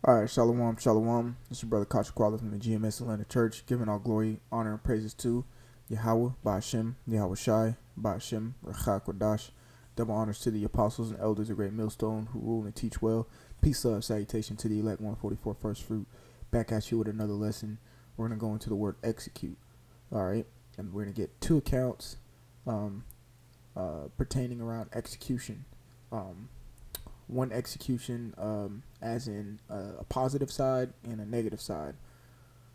All right, shalom, shalom. This is your brother Kasha Kwala from the GMS Atlanta Church, giving all glory, honor, and praises to Yahweh, Ba'ashem, Yahweh Shai, Ba'ashem, Rechak Kodash. Double honors to the apostles and elders of Great Millstone who rule and teach well. Peace, love, salutation to the elect 144 first fruit. Back at you with another lesson. We're going to go into the word execute. All right, and we're going to get two accounts pertaining around execution. One execution as in a positive side and a negative side.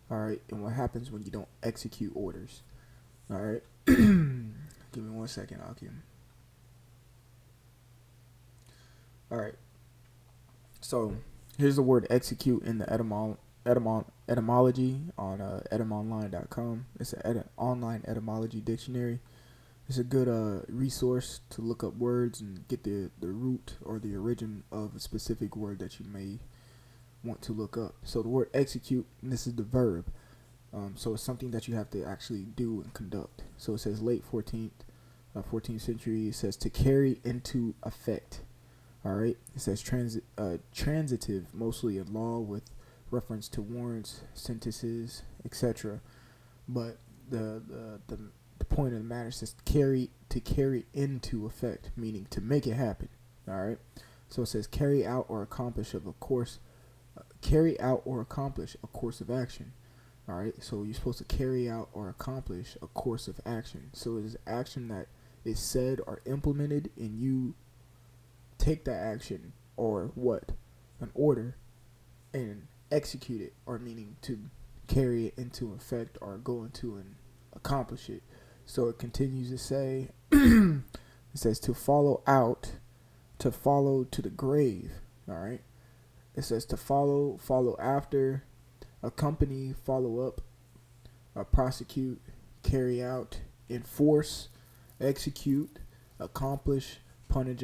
All right, and what happens when you don't execute orders. All right, give me 1 second, Akim. All right, so here's the word execute in the etymology on etymonline.com. It's an online etymology dictionary. It's a good resource to look up words and get the root or the origin of a specific word that you may want to look up. So the word execute, and this is the verb. So it's something that you have to actually do and conduct. So it says late 14th century. It says to carry into effect. All right. It says transitive, mostly in law with reference to warrants, sentences, etc. But the point of the matter says to carry into effect, meaning to make it happen. All right. So it says carry out or accomplish of a course, carry out or accomplish a course of action. All right. So you're supposed to carry out or accomplish a course of action. So it is action that is said or implemented, and you take that action or an order and execute it, or meaning to carry it into effect or go into and accomplish it. So it continues to say, it says to follow out, to follow to the grave. All right. It says to follow after, accompany, follow up, prosecute, carry out, enforce, execute, accomplish, punish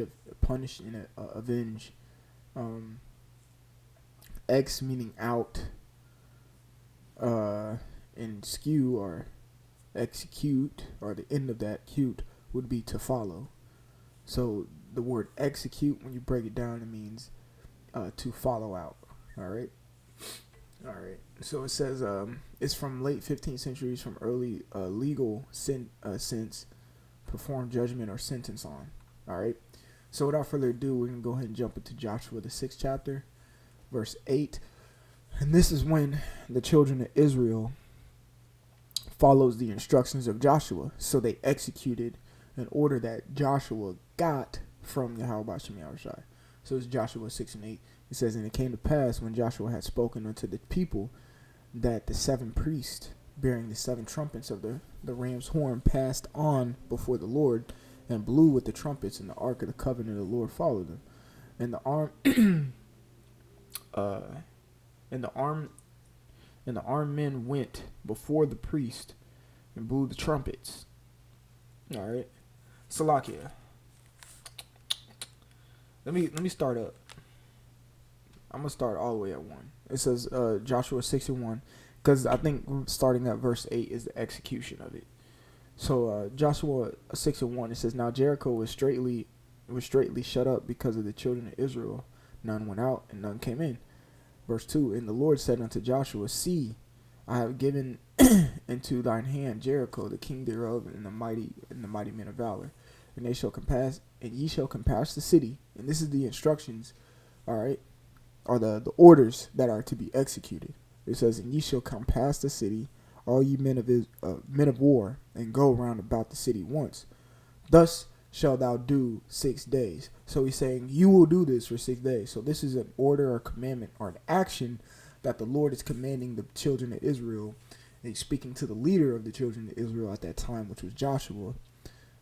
and avenge. Ex meaning out, and skew or execute, or the end of that cute would be to follow. So the word execute, when you break it down, it means to follow out. All right. So it says it's from late 15th centuries, from early legal sense, perform judgment or sentence on. All right. So without further ado, we're gonna go ahead and jump into Joshua the 6th chapter, verse 8, and this is when the children of Israel follows the instructions of Joshua. So they executed an order that Joshua got from Yahweh Ba'ashem Yahweh Shai. So it's Joshua 6 and 8. It says, and it came to pass when Joshua had spoken unto the people that the 7 priests bearing the 7 trumpets of the ram's horn passed on before the Lord and blew with the trumpets, and the ark of the covenant of the Lord followed them. And the armed men went before the priest and blew the trumpets. All right, Salakia. Let me start up. I'm gonna start all the way at 1. It says Joshua 6 and 1, because I think starting at verse 8 is the execution of it. So Joshua 6 and 1, it says, now Jericho was straightly shut up because of the children of Israel. None went out and none came in. Verse 2, and the Lord said unto Joshua, see, I have given into thine hand Jericho, the king thereof, and the mighty men of valor, and ye shall compass the city. And this is the instructions, all right, or the orders that are to be executed. It says, and ye shall compass the city, all ye men of war, and go round about the city once. Thus shalt thou do 6 days. So he's saying you will do this for 6 days. So this is an order or commandment or an action that the Lord is commanding the children of Israel. And he's speaking to the leader of the children of Israel at that time, which was Joshua.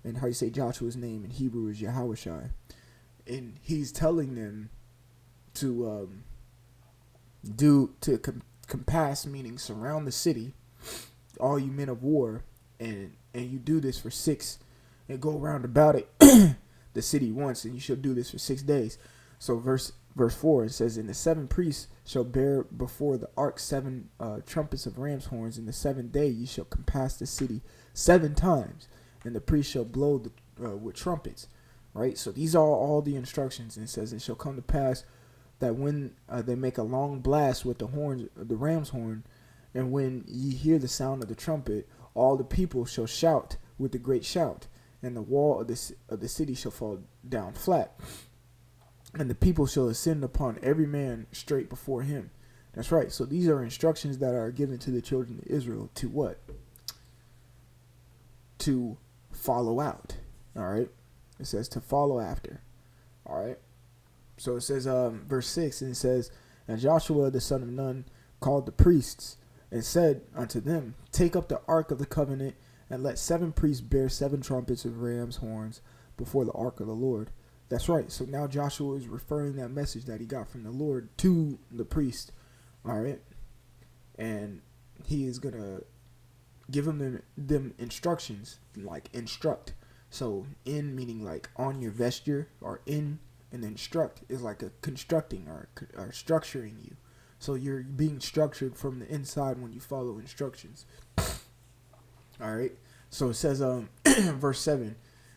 And how you say Joshua's name in Hebrew is Yahweh Shai. And he's telling them to compass, meaning surround the city, all you men of war, and you do this for 6, and go around about it the city once, and you shall do this for 6 days. So verse 4, it says, and the 7 priests shall bear before the ark 7 trumpets of ram's horns. In the 7th day ye shall compass the city 7 times, and the priest shall blow with trumpets. Right. So these are all the instructions, and it says, it shall come to pass that when they make a long blast with the horns, the ram's horn, and when ye hear the sound of the trumpet, all the people shall shout with a great shout, and the wall of the city shall fall down flat, and the people shall ascend upon every man straight before him. That's right. So these are instructions that are given to the children of Israel to what? To follow out. All right. It says to follow after. All right. So it says, verse 6, and it says, and Joshua the son of Nun called the priests and said unto them, take up the ark of the covenant, and let 7 priests bear 7 trumpets of ram's horns before the ark of the Lord. That's right. So now Joshua is referring that message that he got from the Lord to the priest. All right. And he is going to give them instructions, like instruct. So in meaning like on your vesture, or in, and instruct is like a constructing or structuring you. So you're being structured from the inside when you follow instructions. All right. So it says, verse 7,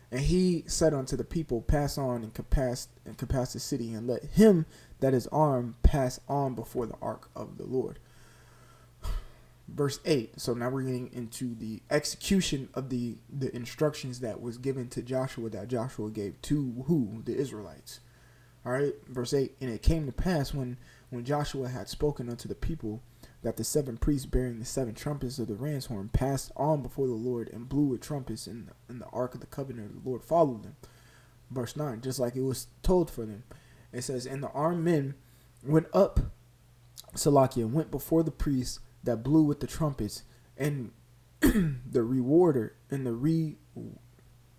and he said unto the people, pass on and compass the city, and let him that is armed pass on before the ark of the Lord. Verse 8. So now we're getting into the execution of the instructions that was given to Joshua, that Joshua gave to who? The Israelites. All right. Verse 8. And it came to pass when Joshua had spoken unto the people, that the 7 priests bearing the 7 trumpets of the ram's horn passed on before the Lord, and blew with trumpets, and the ark of the covenant of the Lord followed them. Verse 9, just like it was told for them. It says, and the armed men went up, Salakia, went before the priests that blew with the trumpets, and the rewarder and the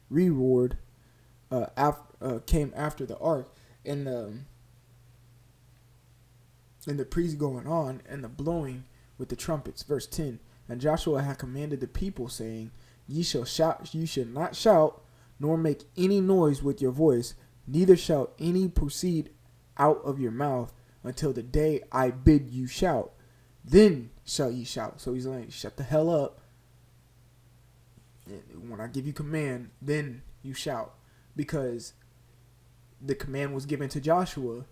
reward came after the ark, and the priests going on, and the blowing with the trumpets. Verse 10, and Joshua had commanded the people, saying, ye shall not shout, nor make any noise with your voice, neither shall any proceed out of your mouth until the day I bid you shout. Then shall ye shout. So he's like, shut the hell up. And when I give you command, then you shout. Because the command was given to Joshua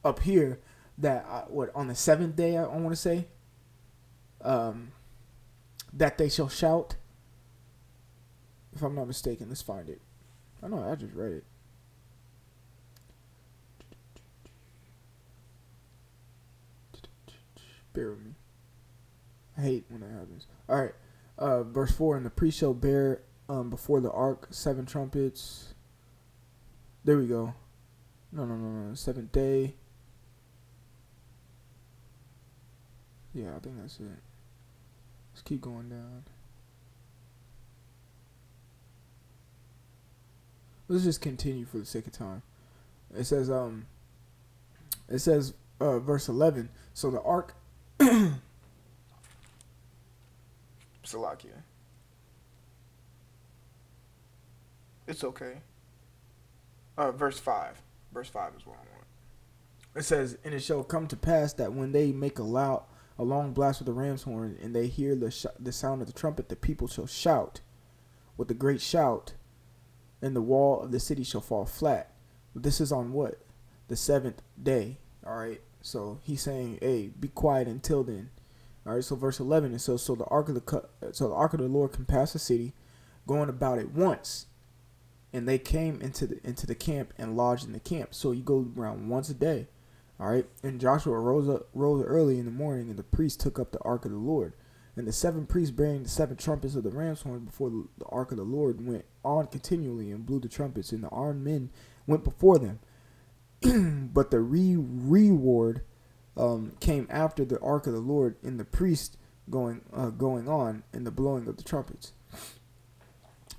up here that on the 7th day, I want to say, that they shall shout. If I'm not mistaken, let's find it. I know I just read it. Bear with me. I hate when that happens. All right. Verse 4, and the priest shall bear before the ark 7 trumpets. There we go. No. 7th day. Yeah, I think that's it. Let's keep going down. Let's just continue for the sake of time. It says, verse 11. So the ark, Salakia. It's okay. Verse 5. Verse 5 is what I want. It says, and it shall come to pass that when they make a long blast with the ram's horn, and they hear the sound of the trumpet, the people shall shout with a great shout, and the wall of the city shall fall flat. This is on what? The 7th day. All right. So he's saying, hey, be quiet until then. All right. So verse 11 is so the ark of the Lord can pass the city, going about it once, and they came into the camp and lodged in the camp. So you go around once a day. All right. And Joshua rose early in the morning, and the priest took up the ark of the Lord. And the 7 priests bearing the 7 trumpets of the ram's horn before the ark of the Lord went on continually and blew the trumpets, and the armed men went before them. But the reward came after the ark of the Lord, and the priest going on, and the blowing of the trumpets.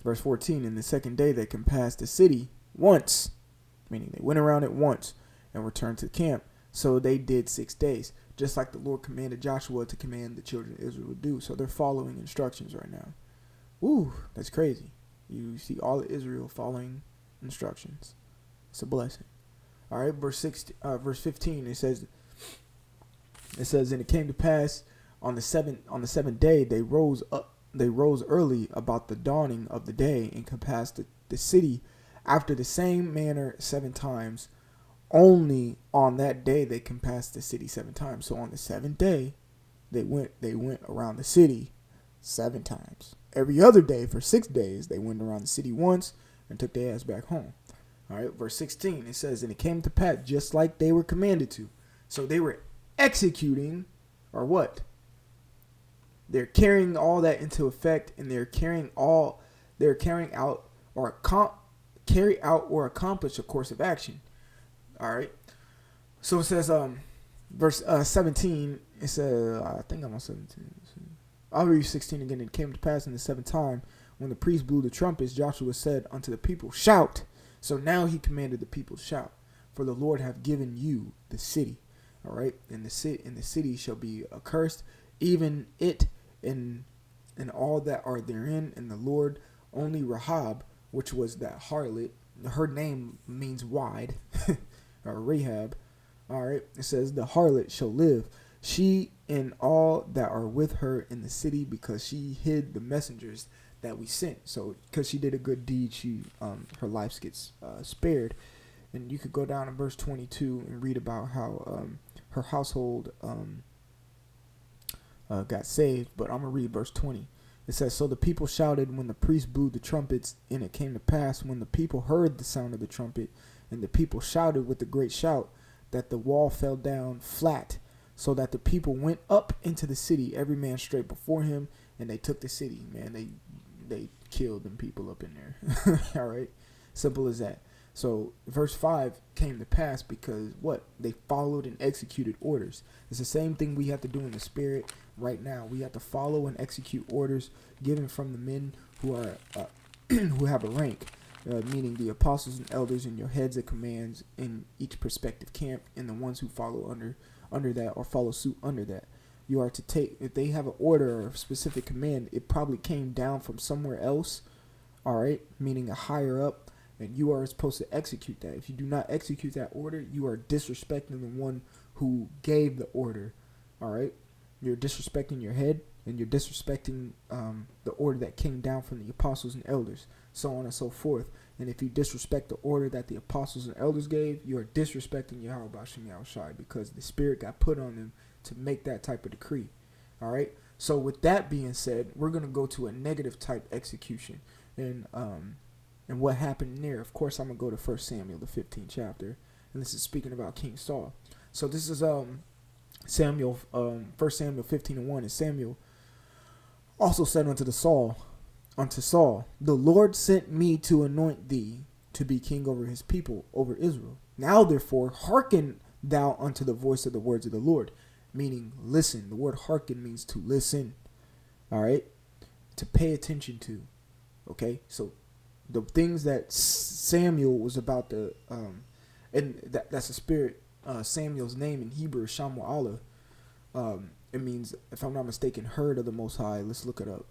Verse 14, and the 2nd day they compassed the city once, meaning they went around it once and returned to the camp. So they did 6 days, just like the Lord commanded Joshua to command the children of Israel to do. So they're following instructions right now. Ooh, that's crazy. You see all of Israel following instructions. It's a blessing. All right, verse 15. It says, and it came to pass on the seventh day they rose early about the dawning of the day, and compassed the city after the same manner 7 times. Only on that day they compassed the city 7 times. So on the seventh day, they went around the city 7 times. Every other day for 6 days, they went around the city once and took their ass back home. All right, verse 16, it says, and it came to pass just like they were commanded to. So they were executing, or what? They're carrying all that into effect, and carry out or accomplish a course of action. All right. So it says, verse 17. It says, I think I'm on 17. I'll read 16 again. It came to pass in the seventh time when the priest blew the trumpets, Joshua said unto the people, shout. So now he commanded the people to shout, for the Lord hath given you the city. All right, and the city shall be accursed, even it and all that are therein. And the Lord only Rahab, which was that harlot, her name means wide, or Rahab. All right, it says the harlot shall live, she and all that are with her in the city, because she hid the messengers that we sent. So because she did a good deed, she her life gets spared. And you could go down to verse 22 and read about how her household got saved. But I'm going to read verse 20. It says, so the people shouted when the priest blew the trumpets, and it came to pass when the people heard the sound of the trumpet, and the people shouted with a great shout, that the wall fell down flat, so that the people went up into the city, every man straight before him, and they took the city. Man, they killed them people up in there. All right, simple as that. So verse 5 came to pass because what? They followed and executed orders. It's the same thing we have to do in the spirit right now. We have to follow and execute orders given from the men who are who have a rank, meaning the apostles and elders and your heads of commands in each prospective camp, and the ones who follow under that or follow suit under that. You are to take, if they have an order or a specific command, it probably came down from somewhere else, all right, meaning a higher up, and you are supposed to execute that. If you do not execute that order, you are disrespecting the one who gave the order, all right? You're disrespecting your head, and you're disrespecting the order that came down from the apostles and elders, so on and so forth. And if you disrespect the order that the apostles and elders gave, you are disrespecting Yahweh B'Shem Yahushai, because the spirit got put on them to make that type of decree. All right. So with that being said, we're going to go to a negative type execution. And what happened there, of course, I'm going to go to 1 Samuel, the 15th chapter. And this is speaking about King Saul. So this is Samuel, 1 Samuel 15:1. And Samuel also said unto Saul, the Lord sent me to anoint thee to be king over his people, over Israel. Now therefore hearken thou unto the voice of the words of the Lord. Meaning listen. The word hearken means to listen. All right, to pay attention to. Okay, so the things that Samuel was about to and that's the spirit. Samuel's name in Hebrew is Shamu'ala. It means, if I'm not mistaken, heard of the Most High. Let's look it up.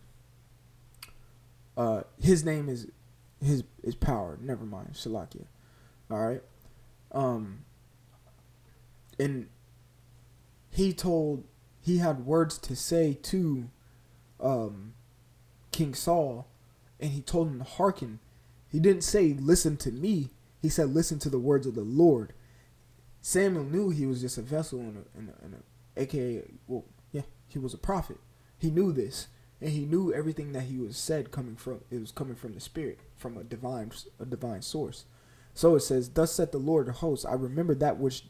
His name is power. Never mind, Shalakia. All right. And he had words to say to King Saul, and he told him to hearken. He didn't say listen to me. He said listen to the words of the Lord. Samuel knew he was just a vessel aka, well, yeah, he was a prophet. He knew this, and he knew everything that he was said coming from the Spirit, from a divine source. So it says, thus saith the Lord of hosts, I remember that which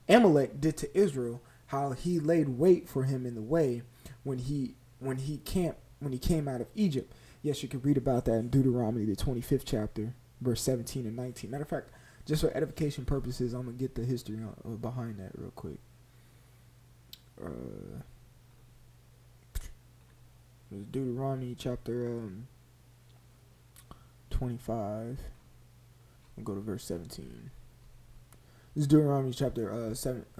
Amalek did to Israel, how he laid wait for him in the way when he came out of Egypt. Yes, you can read about that in Deuteronomy, the 25th chapter, verse 17 and 19. Matter of fact, just for edification purposes, I'm going to get the history behind that real quick. It's Deuteronomy chapter 25. We'll go to verse 17. This is Deuteronomy chapter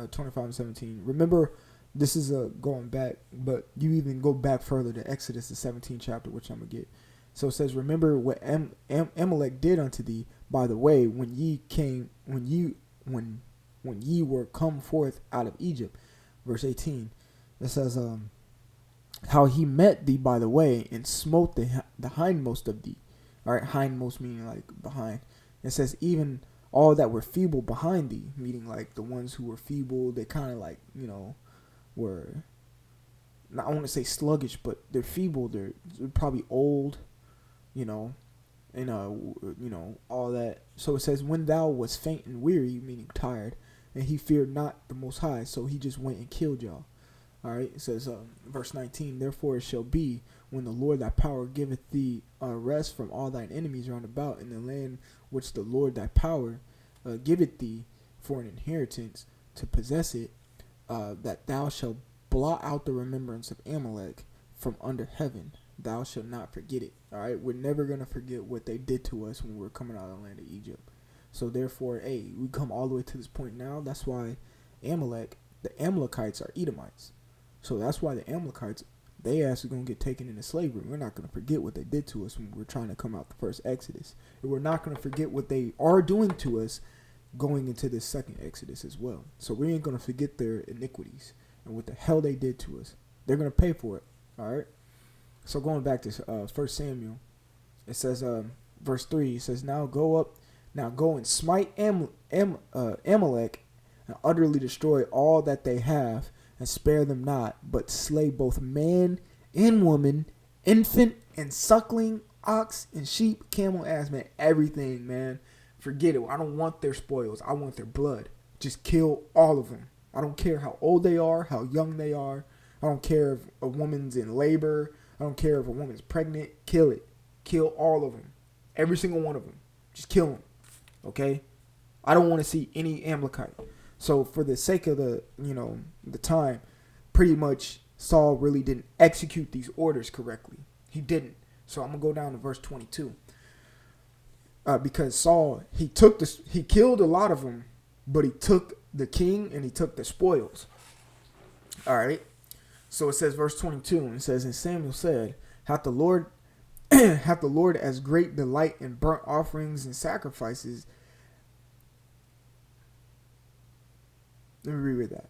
25 and 17. Remember, this is going back, but you even go back further to Exodus, the 17th chapter, which I'm going to get. So it says, remember what Amalek did unto thee by the way when ye were come forth out of Egypt. Verse 18. It says, how he met thee by the way and smote the hindmost of thee. All right, hindmost meaning like behind. It says even all that were feeble behind thee, meaning like the ones who were feeble, they kind of like, were, I want to say sluggish, but they're feeble. They're probably old, you know, and all that. So it says, when thou was faint and weary, meaning tired, and he feared not the Most High, so he just went and killed y'all. All right, it says, verse 19, therefore it shall be when the Lord thy power giveth thee rest from all thine enemies round about in the land which the Lord thy power giveth thee for an inheritance to possess it, that thou shalt blot out the remembrance of Amalek from under heaven. Thou shalt not forget it. All right, we're never going to forget what they did to us when we were coming out of the land of Egypt. So therefore, we come all the way to this point now. That's why the Amalekites are Edomites. So that's why the Amalekites, they actually going to get taken into slavery. We're not going to forget what they did to us when we were trying to come out the first Exodus. And we're not going to forget what they are doing to us going into this second Exodus as well. So we ain't going to forget their iniquities and what the hell they did to us. They're going to pay for it. All right. So going back to 1 Samuel, it says, verse 3, it says, now go and smite Amalek and utterly destroy all that they have, and spare them not, but slay both man and woman, infant and suckling, ox and sheep, camel, ass, man, everything, man. Forget it. I don't want their spoils. I want their blood. Just kill all of them. I don't care how old they are, how young they are. I don't care if a woman's in labor. I don't care if a woman's pregnant. Kill it. Kill all of them. Every single one of them. Just kill them. Okay? I don't want to see any Amalekite. So for the sake of the time, pretty much Saul really didn't execute these orders correctly. He didn't. So I'm going to go down to verse 22. Because Saul, he killed a lot of them, but he took the king and he took the spoils. All right. So it says verse 22, and it says, and Samuel said, hath the Lord as great delight in burnt offerings and sacrifices. Let me reread that.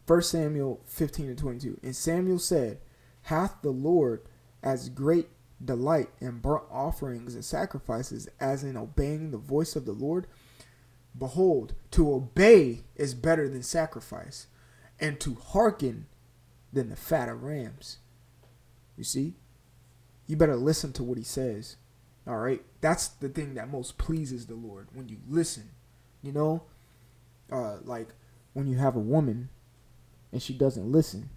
1 Samuel 15 and 22. And Samuel said, hath the Lord as great delight in burnt offerings and sacrifices as in obeying the voice of the Lord? Behold, to obey is better than sacrifice, and to hearken than the fat of rams. You see? You better listen to what he says. All right? That's the thing that most pleases the Lord, when you listen. Like when you have a woman and she doesn't listen,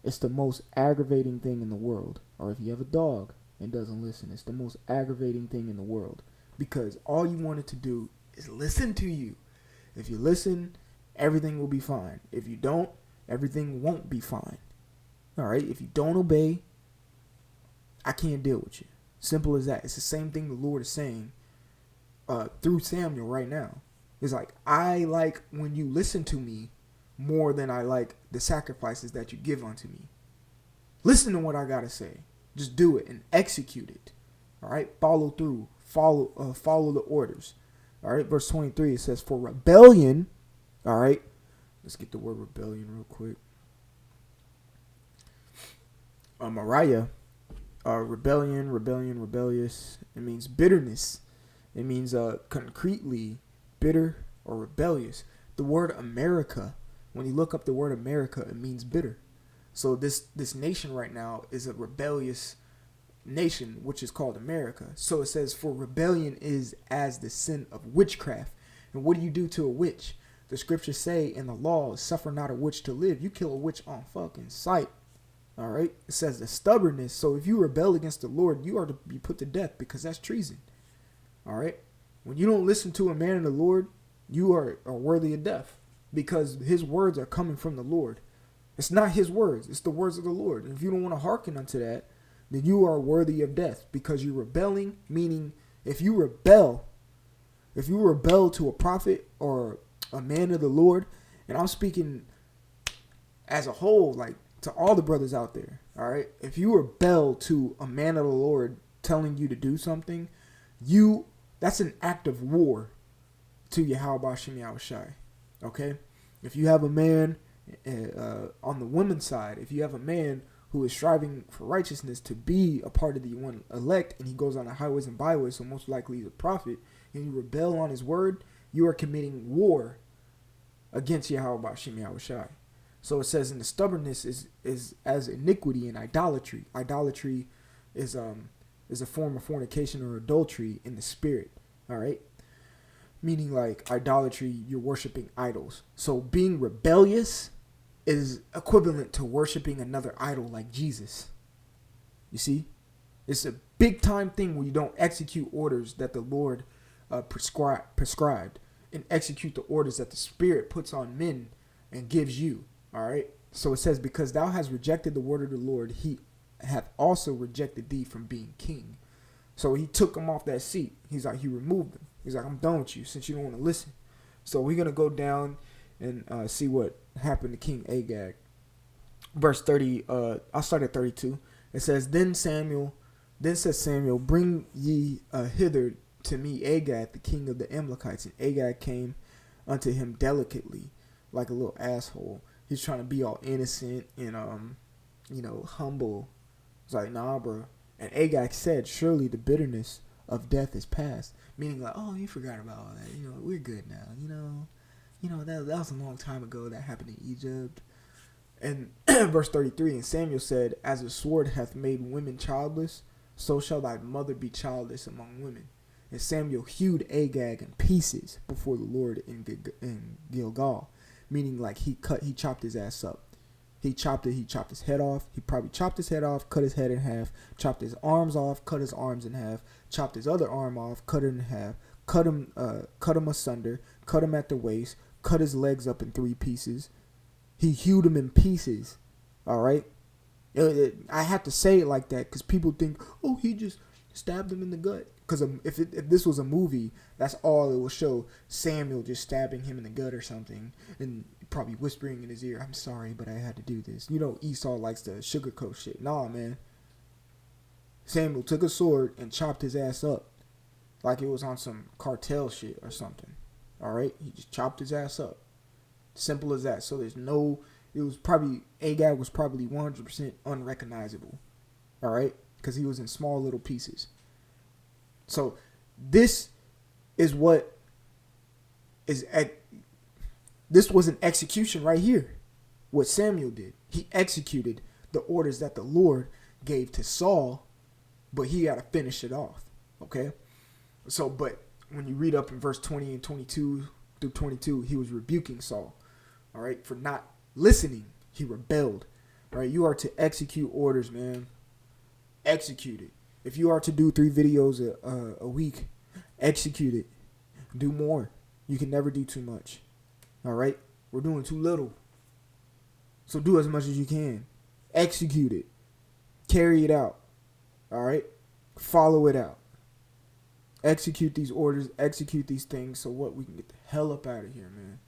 it's the most aggravating thing in the world. Or if you have a dog and doesn't listen, it's the most aggravating thing in the world, because all you want it to do is listen to you. If you listen, everything will be fine. If you don't, everything won't be fine. All right? If you don't obey, I can't deal with you. Simple as that. It's the same thing the Lord is saying through Samuel right now. It's like, I like when you listen to me more than I like the sacrifices that you give unto me. Listen to what I gotta say. Just do it and execute it. All right? Follow through. Follow the orders. All right? Verse 23, it says, for rebellion. All right? Let's get the word rebellion real quick. Mariah. Rebellion, rebellious. It means bitterness. It means concretely bitter or rebellious. The word America, when you look up the word America, it means bitter. So this nation right now is a rebellious nation, which is called America. So it says, for rebellion is as the sin of witchcraft. And what do you do to a witch? The scriptures say in the law, suffer not a witch to live. You kill a witch on fucking sight. All right. It says the stubbornness. So if you rebel against the Lord, you are to be put to death, because that's treason. All right. When you don't listen to a man of the Lord, you are worthy of death, because his words are coming from the Lord. It's not his words. It's the words of the Lord. And if you don't want to hearken unto that, then you are worthy of death, because you're rebelling, meaning if you rebel to a prophet or a man of the Lord, and I'm speaking as a whole, like to all the brothers out there, all right? If you rebel to a man of the Lord telling you to do something, that's an act of war to Yahweh Shem Yahushai, okay? If you have a man on the women's side, if you have a man who is striving for righteousness to be a part of the one elect, and he goes on the highways and byways, so most likely he's a prophet, and you rebel on his word, you are committing war against Yahweh Ba'ashem Yahweh Shai. So it says, in the stubbornness is as iniquity and idolatry. Idolatry is a form of fornication or adultery in the spirit. All right, meaning like idolatry, you're worshiping idols. So being rebellious is equivalent to worshiping another idol like Jesus. You see, it's a big time thing when you don't execute orders that the Lord prescribed, and execute the orders that the Spirit puts on men and gives you. All right. So it says, because thou hast rejected the word of the Lord, he hath also rejected thee from being king. So he took him off that seat. He's like, he removed him. He's like, I'm done with you since you don't want to listen. So we're going to go down and see what happened to King Agag. Verse 30, I'll start at 32. It says, Then said Samuel, bring ye hither to me Agag, the king of the Amalekites. And Agag came unto him delicately, like a little asshole. He's trying to be all innocent and humble. It's like, nah, bro. And Agag said, surely the bitterness of death is past. Meaning like, oh, you forgot about all that. We're good now. That was a long time ago. That happened in Egypt. And verse 33, and Samuel said, as a sword hath made women childless, so shall thy mother be childless among women. And Samuel hewed Agag in pieces before the Lord in Gilgal. Meaning like he chopped his ass up. He chopped his head off. He probably chopped his head off, cut his head in half, chopped his arms off, cut his arms in half, chopped his other arm off, cut it in half, cut him asunder, cut him at the waist, cut his legs up in 3 pieces. He hewed him in pieces. All right. I have to say it like that because people think, oh, he just stabbed him in the gut. Because if this was a movie, that's all it will show. Samuel just stabbing him in the gut or something, and probably whispering in his ear, I'm sorry, but I had to do this. Esau likes to sugarcoat shit. Nah, man. Samuel took a sword and chopped his ass up like it was on some cartel shit or something. All right? He just chopped his ass up. Simple as that. So Agag was probably 100% unrecognizable. All right? Because he was in small little pieces. So this is what this was an execution right here. What Samuel did. He executed the orders that the Lord gave to Saul, but he had to finish it off. Okay? So, but when you read up in verse 20 and 22 through 22, he was rebuking Saul. All right? For not listening. He rebelled. All right? You are to execute orders, man. Execute it. If you are to do 3 videos a week, execute it. Do more. You can never do too much. All right? We're doing too little. So do as much as you can. Execute it. Carry it out. All right? Follow it out. Execute these orders. Execute these things so what we can get the hell up out of here, man.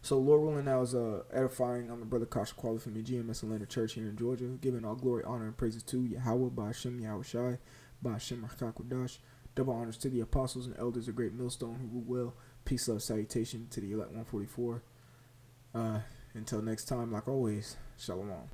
So Lord willing, that was edifying. I'm the brother Kasha Quali from the GMS Atlanta Church here in Georgia, giving all glory, honor, and praises to Yahweh, Ba'ashem Yahweh Shai, Ba'ashem Hakakwadash. Double honors to the apostles and elders of Great Millstone who rule well. Peace, love, salutation to the elect 144. Until next time, like always, Shalom.